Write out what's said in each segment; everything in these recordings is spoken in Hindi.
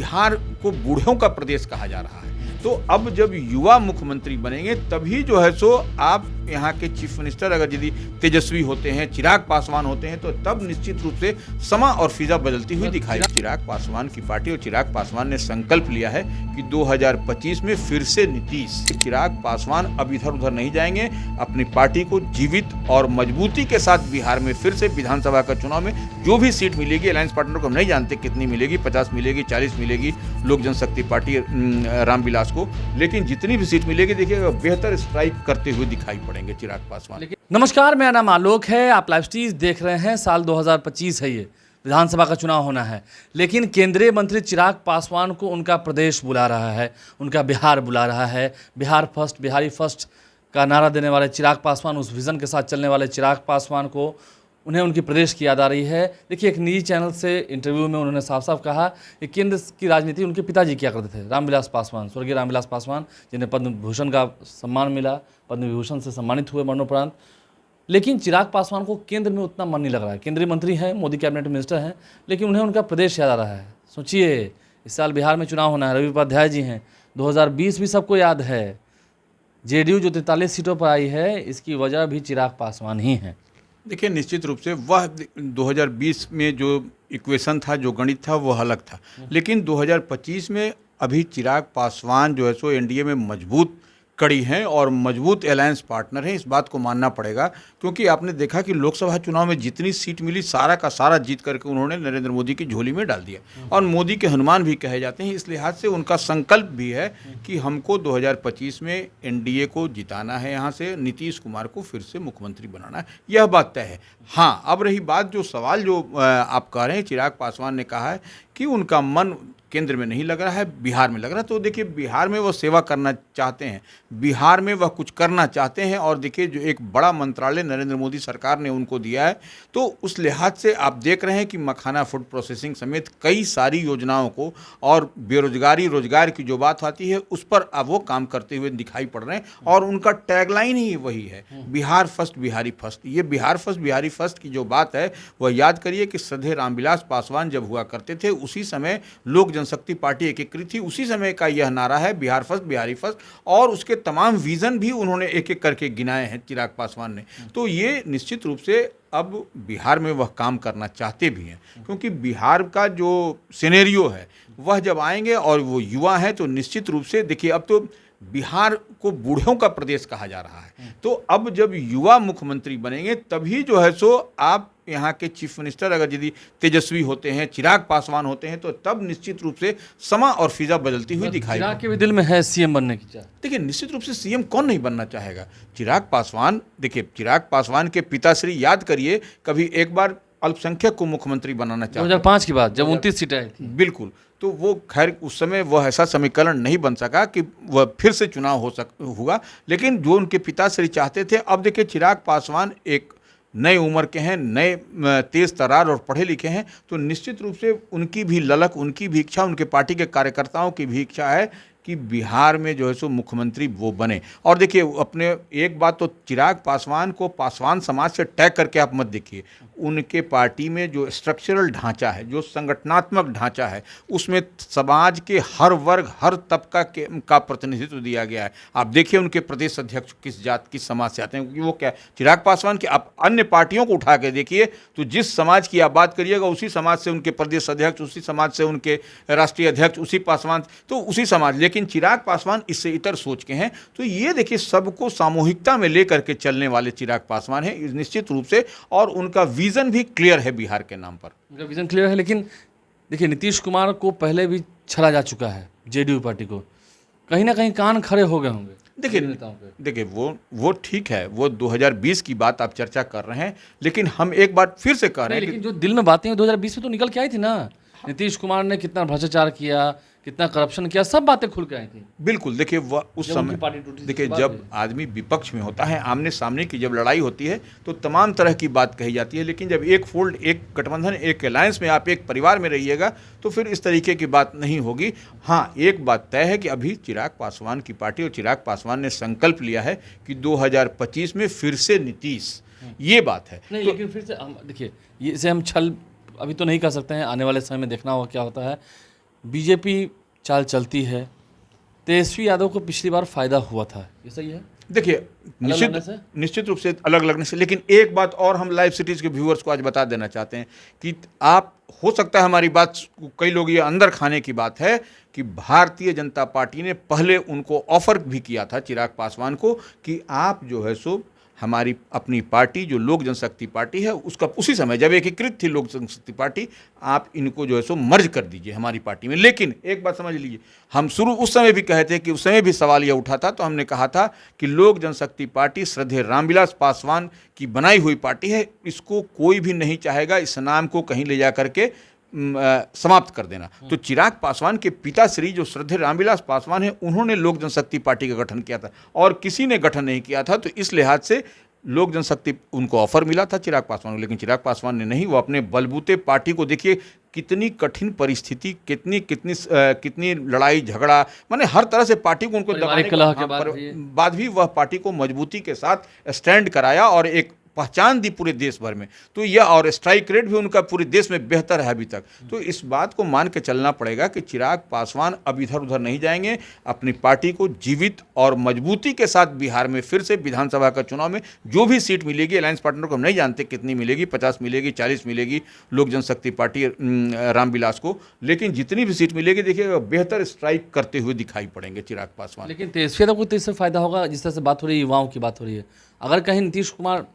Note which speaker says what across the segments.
Speaker 1: बिहार को बूढ़ों का प्रदेश कहा जा रहा है। तो अब जब युवा मुख्यमंत्री बनेंगे तभी जो है सो आप यहाँ के चीफ मिनिस्टर अगर यदि तेजस्वी होते हैं, चिराग पासवान होते हैं, तो तब निश्चित रूप से समा और फिजा बदलती हुई दिखाई। चिराग पासवान की पार्टी और चिराग पासवान ने संकल्प लिया है कि 2025 में फिर से नीतीश। चिराग पासवान अब इधर उधर नहीं जाएंगे, अपनी पार्टी को जीवित और मजबूती के साथ बिहार में फिर से विधानसभा का चुनाव में जो भी सीट मिलेगी, अलायंस पार्टनर को हम नहीं जानते कितनी मिलेगी, 50 मिलेगी, 40 मिलेगी लोक जनशक्ति पार्टी रामविलास को, लेकिन जितनी भी सीट मिलेगी देखिए बेहतर स्ट्राइक करते हुए दिखाई पड़ेंगे चिराग पासवान।
Speaker 2: नमस्कार, मेरा नाम आलोक है, आप लाइव स्ट्रीम देख रहे हैं। साल 2025 है, ये विधानसभा का चुनाव होना है, लेकिन केंद्रीय मंत्री चिराग पासवान को उनका प्रदेश बुला रहा है, उनका बिहार बुला रहा है। बिहार फर्स्ट, बिहारी फर्स्ट का नारा देने वाले चिराग पासवान, उस विज़न के साथ चलने वाले चिराग पासवान को उन्हें उनकी प्रदेश की याद आ रही है। देखिए, एक निजी चैनल से इंटरव्यू में उन्होंने साफ साफ कहा कि केंद्र की राजनीति उनके पिताजी किया करते थे, रामविलास पासवान, स्वर्गीय रामविलास पासवान, जिन्हें पद्म भूषण का सम्मान मिला, पद्म विभूषण से सम्मानित हुए मरणोपरांत। लेकिन चिराग पासवान को केंद्र में उतना मन नहीं लग रहा है। केंद्रीय मंत्री हैं, मोदी कैबिनेट मिनिस्टर हैं, लेकिन उन्हें उनका प्रदेश याद आ रहा है। सोचिए, इस साल बिहार में चुनाव होना है, रवि उपाध्याय जी हैं, 2020 भी सबको याद है। जेडीयू जो 43 सीटों पर आई है, इसकी वजह भी चिराग पासवान ही हैं।
Speaker 1: देखिए, निश्चित रूप से वह 2020 में जो इक्वेशन था, जो गणित था, वो अलग था, लेकिन 2025 में अभी चिराग पासवान जो है सो एनडीए में मजबूत कड़ी हैं और मजबूत अलायंस पार्टनर हैं। इस बात को मानना पड़ेगा, क्योंकि आपने देखा कि लोकसभा चुनाव में जितनी सीट मिली सारा का सारा जीत करके उन्होंने नरेंद्र मोदी की झोली में डाल दिया, और मोदी के हनुमान भी कहे जाते हैं। इस लिहाज से उनका संकल्प भी है कि हमको 2025 में एनडीए को जिताना है, यहाँ से नीतीश कुमार को फिर से मुख्यमंत्री बनाना है, यह बात तय है। हाँ, अब रही बात जो सवाल जो आप कह रहे हैं, चिराग पासवान ने कहा है कि उनका मन केंद्र में नहीं लग रहा है, बिहार में लग रहा है। तो देखिए, बिहार में वो सेवा करना चाहते हैं, बिहार में वह कुछ करना चाहते हैं, और देखिए जो एक बड़ा मंत्रालय नरेंद्र मोदी सरकार ने उनको दिया है, तो उस लिहाज से आप देख रहे हैं कि मखाना फूड प्रोसेसिंग समेत कई सारी योजनाओं को, और बेरोजगारी रोजगार की जो बात आती है उस पर अब वो काम करते हुए दिखाई पड़ रहे हैं, और उनका टैगलाइन ही वही है, बिहार फर्स्ट बिहारी फर्स्ट। ये बिहार फर्स्ट बिहारी फर्स्ट की जो बात है वह याद करिए कि श्रद्धेय रामविलास पासवान जब हुआ करते थे, उसी समय लोक जनशक्ति पार्टी एकीकृत थी, उसी समय का यह नारा है बिहार फर्स्ट बिहारी फर्स्ट, और उसके तमाम विजन भी उन्होंने एक एक करके गिनाए हैं चिराग पासवान ने। तो ये निश्चित रूप से अब बिहार में वह काम करना चाहते भी हैं, क्योंकि बिहार का जो सिनेरियो है वह जब आएंगे और वो युवा हैं, तो निश्चित रूप से देखिए, अब तो बिहार को बूढ़ों का प्रदेश कहा जा रहा है। तो अब जब युवा मुख्यमंत्री बनेंगे तभी जो है सो आप यहाँ के चीफ मिनिस्टर अगर यदि तेजस्वी होते हैं, चिराग पासवान होते हैं, तो तब निश्चित रूप से समा और फिजा बदलती हुई दिखाई।
Speaker 2: चिराग के भी दिल में है सीएम बनने की चाह।
Speaker 1: देखिए, निश्चित रूप से सीएम कौन नहीं बनना चाहेगा। चिराग पासवान, देखिए चिराग पासवान के पिताश्री याद करिए, कभी एक बार अल्पसंख्यक को मुख्यमंत्री बनाना चाहते
Speaker 2: 2005 की बात, जब 29 सीटें आई थी।
Speaker 1: बिल्कुल, तो वो खैर उस समय वह ऐसा समीकरण नहीं बन सका कि वह फिर से चुनाव होगा, लेकिन जो उनके पिताश्री चाहते थे। अब देखिए, चिराग पासवान एक नए उम्र के हैं, नए तेज तरार और पढ़े लिखे हैं, तो निश्चित रूप से उनकी भी ललक, उनकी भी इच्छा, उनके पार्टी के कार्यकर्ताओं की भी इच्छा है कि बिहार में जो है सो मुख्यमंत्री वो बने। और देखिए, अपने एक बात तो चिराग पासवान को पासवान समाज से टैग करके आप मत देखिए, उनके पार्टी में जो स्ट्रक्चरल ढांचा है, जो संगठनात्मक ढांचा है, उसमें समाज के हर वर्ग, हर तबका का प्रतिनिधित्व दिया गया है। आप देखिए उनके प्रदेश अध्यक्ष किस जात, किस समाज से आते हैं, क्योंकि वो क्या चिराग पासवान के, आप अन्य पार्टियों को उठा के देखिए तो जिस समाज की आप बात करिएगा उसी समाज से उनके प्रदेश अध्यक्ष, उसी समाज से उनके राष्ट्रीय अध्यक्ष, उसी पासवान, तो उसी समाज। लेकिन चिराग पासवान इससे इतर सोच के हैं। तो ये देखिए, सबको सामूहिकता में लेकर के चलने वाले चिराग पासवान हैं निश्चित रूप से, और उनका विजन भी क्लियर है बिहार के नाम पर।
Speaker 2: उनका विजन क्लियर है, लेकिन देखिए, नीतीश कुमार को पहले भी छला जा चुका है जेडीयू पार्टी को, कहीं ना कहीं कान खड़े हो गए होंगे।
Speaker 1: देखिए वो ठीक है, वो 2020 की बात आप चर्चा कर रहे हैं, लेकिन हम एक बार फिर से कह रहे हैं,
Speaker 2: लेकिन जो दिल में बातें 2020 में तो निकल के आई थी ना। नीतीश कुमार ने कितना भ्रष्टाचार किया, कितना करप्शन किया, सब बातें खुल के आई थी।
Speaker 1: बिल्कुल, देखिए वह उस समय, देखिए जब आदमी विपक्ष में होता है, आमने सामने की जब लड़ाई होती है तो तमाम तरह की बात कही जाती है, लेकिन जब एक फोल्ड, एक गठबंधन, एक अलायंस में आप एक परिवार में रहिएगा तो फिर इस तरीके की बात नहीं होगी। हाँ, एक बात तय है कि अभी चिराग पासवान की पार्टी और चिराग पासवान ने संकल्प लिया है कि 2025 में फिर से नीतीश, ये बात है।
Speaker 2: नहीं, लेकिन फिर से देखिए, इसे हम छल अभी तो नहीं कर सकते हैं, आने वाले समय में देखना होगा क्या होता है। बीजेपी चाल चलती है, तेजस्वी यादव को पिछली बार फायदा हुआ था, ये सही है?
Speaker 1: देखिए,
Speaker 2: लगने से?
Speaker 1: निश्चित रूप से अलग लगने से, लेकिन एक बात और हम लाइव सिटीज़ के व्यूअर्स को आज बता देना चाहते हैं कि आप, हो सकता है हमारी बात कई लोग ये अंदर खाने की बात है कि भारतीय जनता पार्टी ने पहले उनको ऑफर भी किया था चिराग पासवान को कि आप जो है सो हमारी अपनी पार्टी जो लोक जनशक्ति पार्टी है उसका, उसी समय जब एकीकृत थी लोक जनशक्ति पार्टी, आप इनको जो है सो मर्ज कर दीजिए हमारी पार्टी में। लेकिन एक बात समझ लीजिए, हम शुरू उस समय भी कहे थे कि उस समय भी सवाल यह उठा था, तो हमने कहा था कि लोक जनशक्ति पार्टी श्रद्धेय रामविलास पासवान की बनाई हुई पार्टी है, इसको कोई भी नहीं चाहेगा इस नाम को कहीं ले जा करके समाप्त कर देना। तो चिराग पासवान के पिताश्री जो श्रद्धेय रामविलास पासवान है, उन्होंने लोक जनशक्ति पार्टी का गठन किया था और किसी ने गठन नहीं किया था। तो इस लिहाज से लोक जनशक्ति, उनको ऑफर मिला था चिराग पासवान को, लेकिन चिराग पासवान ने नहीं, वो अपने बलबूते पार्टी को, देखिए कितनी कठिन परिस्थिति, कितनी लड़ाई झगड़ा, माने हर तरह से पार्टी को उनको दबाने के बाद भी वह पार्टी को मजबूती के साथ स्टैंड कराया और एक पहचान दी पूरे देश भर में। तो यह, और स्ट्राइक रेट भी उनका पूरे देश में बेहतर है अभी तक। तो इस बात को मान के चलना पड़ेगा कि चिराग पासवान अब इधर उधर नहीं जाएंगे, अपनी पार्टी को जीवित और मजबूती के साथ बिहार में फिर से विधानसभा का चुनाव में जो भी सीट मिलेगी, अलायंस पार्टनर को हम नहीं जानते कितनी मिलेगी, 50 मिलेगी, 40 मिलेगी लोक जनशक्ति पार्टी रामविलास को, लेकिन जितनी भी सीट मिलेगी देखिए बेहतर स्ट्राइक करते हुए दिखाई पड़ेंगे चिराग पासवान।
Speaker 2: लेकिन तेजस्वी यादव को तो इससे फायदा होगा, जिस तरह से बात हो रही है, युवाओं की बात हो रही है। अगर कहीं नीतीश कुमार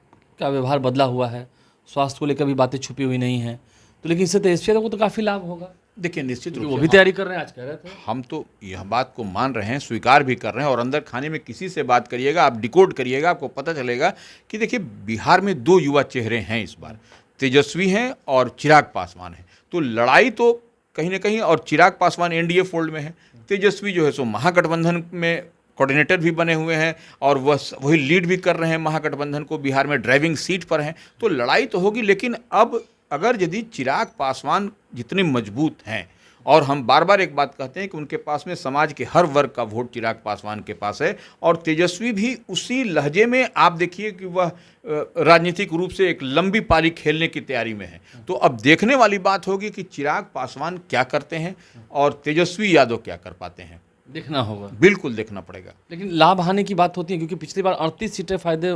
Speaker 2: का व्यवहार बदला हुआ है, स्वास्थ्य को लेकर भी बातें छुपी हुई नहीं हैं, तो लेकिन इससे तेजस्वी यादव को तो काफ़ी लाभ होगा।
Speaker 1: देखिए, निश्चित रूप से
Speaker 2: वो भी तैयारी कर रहे हैं, आज कह रहे थे।
Speaker 1: हम तो यह बात को मान रहे हैं, स्वीकार भी कर रहे हैं, और अंदर खाने में किसी से बात करिएगा, आप डिकोड करिएगा, आपको पता चलेगा कि देखिए बिहार में दो युवा चेहरे हैं इस बार, तेजस्वी हैं और चिराग पासवान हैं। तो लड़ाई तो कहीं ना कहीं, और चिराग पासवान एनडीए फोल्ड में है, तेजस्वी जो है सो महागठबंधन में कोऑर्डिनेटर भी बने हुए हैं और वही लीड भी कर रहे हैं महागठबंधन को, बिहार में ड्राइविंग सीट पर हैं। तो लड़ाई तो होगी, लेकिन अब अगर यदि चिराग पासवान जितने मजबूत हैं, और हम बार बार एक बात कहते हैं कि उनके पास में समाज के हर वर्ग का वोट चिराग पासवान के पास है, और तेजस्वी भी उसी लहजे में, आप देखिए कि वह राजनीतिक रूप से एक लंबी पारी खेलने की तैयारी में है। तो अब देखने वाली बात होगी कि चिराग पासवान क्या करते हैं और तेजस्वी यादव क्या कर पाते हैं,
Speaker 2: देखना होगा,
Speaker 1: बिल्कुल देखना पड़ेगा।
Speaker 2: लेकिन लाभ हानि की बात होती है, क्योंकि पिछली बार 38 सीटें फायदे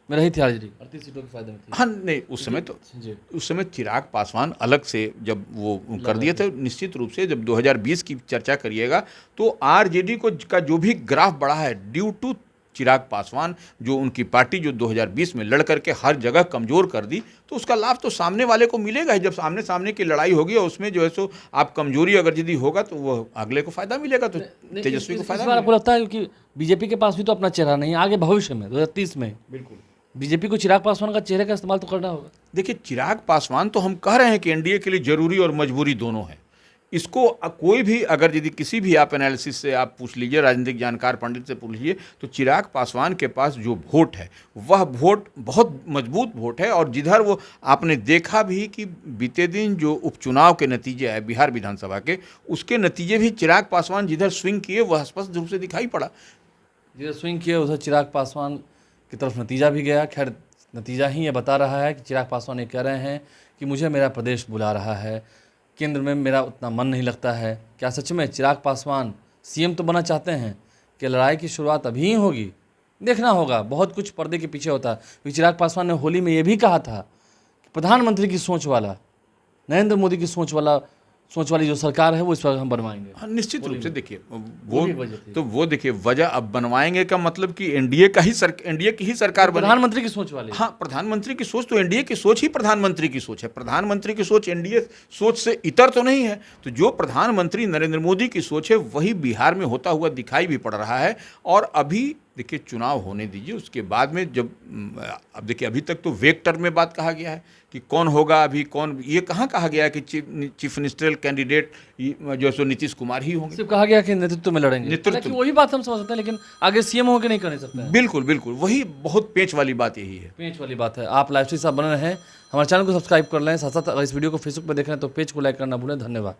Speaker 2: में रही थी आरजेडी, 38 सीटों के फायदे में थी।
Speaker 1: हाँ नहीं, उस समय चिराग पासवान अलग से जब वो कर दिए थे, निश्चित रूप से जब 2020 की चर्चा करिएगा तो आरजेडी को का जो भी ग्राफ बढ़ा है, ड्यू टू चिराग पासवान, जो उनकी पार्टी जो 2020 में लड़ करके हर जगह कमज़ोर कर दी, तो उसका लाभ तो सामने वाले को मिलेगा ही। जब सामने सामने की लड़ाई होगी और उसमें जो है सो आप कमजोरी अगर यदि होगा तो वो अगले को फायदा मिलेगा, तो तेजस्वी को फायदा।
Speaker 2: आपको लगता है क्योंकि बीजेपी के पास भी तो अपना चेहरा नहीं है, आगे भविष्य में 2030 में
Speaker 1: बिल्कुल
Speaker 2: बीजेपी को चिराग पासवान का चेहरे का इस्तेमाल तो करना होगा।
Speaker 1: देखिए, चिराग पासवान तो हम कह रहे हैं कि एनडीए के लिए जरूरी और मजबूरी दोनों है। इसको कोई भी, अगर यदि किसी भी आप एनालिसिस से आप पूछ लीजिए, राजनीतिक जानकार पंडित से पूछ लीजिए, तो चिराग पासवान के पास जो वोट है वह वोट बहुत मजबूत वोट है। और जिधर वो आपने देखा भी कि बीते दिन जो उपचुनाव के नतीजे आए बिहार विधानसभा के, उसके नतीजे भी चिराग पासवान जिधर स्विंग किए वह स्पष्ट रूप से दिखाई पड़ा।
Speaker 2: जिधर स्विंग किए उधर चिराग पासवान की तरफ नतीजा भी गया। खैर, नतीजा ही ये बता रहा है कि चिराग पासवान ये कह रहे हैं कि मुझे मेरा प्रदेश बुला रहा है, केंद्र में मेरा उतना मन नहीं लगता है। क्या सच में चिराग पासवान सीएम तो बनना चाहते हैं कि लड़ाई की शुरुआत अभी ही होगी? देखना होगा, बहुत कुछ पर्दे के पीछे होता है। क्योंकि चिराग पासवान ने होली में ये भी कहा था कि प्रधानमंत्री की सोच वाला, नरेंद्र मोदी की सोच वाली जो सरकार है वो इस पर हम बनवाएंगे।
Speaker 1: हाँ, निश्चित रूप से देखिए वो देखिए वजह अब बनवाएंगे का मतलब कि एनडीए की ही सरकार,
Speaker 2: प्रधानमंत्री की सोच वाली।
Speaker 1: हाँ, प्रधानमंत्री की सोच तो एनडीए की सोच ही प्रधानमंत्री की सोच है। प्रधानमंत्री की सोच एनडीए सोच से इतर तो नहीं है। तो जो प्रधानमंत्री नरेंद्र मोदी की सोच है वही बिहार में होता हुआ दिखाई भी पड़ रहा है। और अभी देखिए चुनाव होने दीजिए, उसके बाद में जब अब देखिए अभी तक तो वेक्टर में बात कहा गया है कि कौन होगा, अभी कौन, ये कहाँ कहा गया है कि चीफ मिनिस्टरियल कैंडिडेट जो है सो नीतीश कुमार ही होंगे।
Speaker 2: सिर्फ कहा गया कि नेतृत्व में लड़ेंगे, नेतृत्व, वही बात हम समझ सकते हैं, लेकिन आगे सीएम होकर नहीं कर सकते हैं।
Speaker 1: बिल्कुल बिल्कुल, वही बहुत पेच वाली बात यही है,
Speaker 2: पेच वाली बात है। आप लाइव स्ट्रीम साहब बने रहें, हमारे चैनल को सब्सक्राइब कर लें, साथ साथ अगर इस वीडियो को फेसबुक पर देख रहे हैं तो पेज को लाइक करना भूलें। धन्यवाद।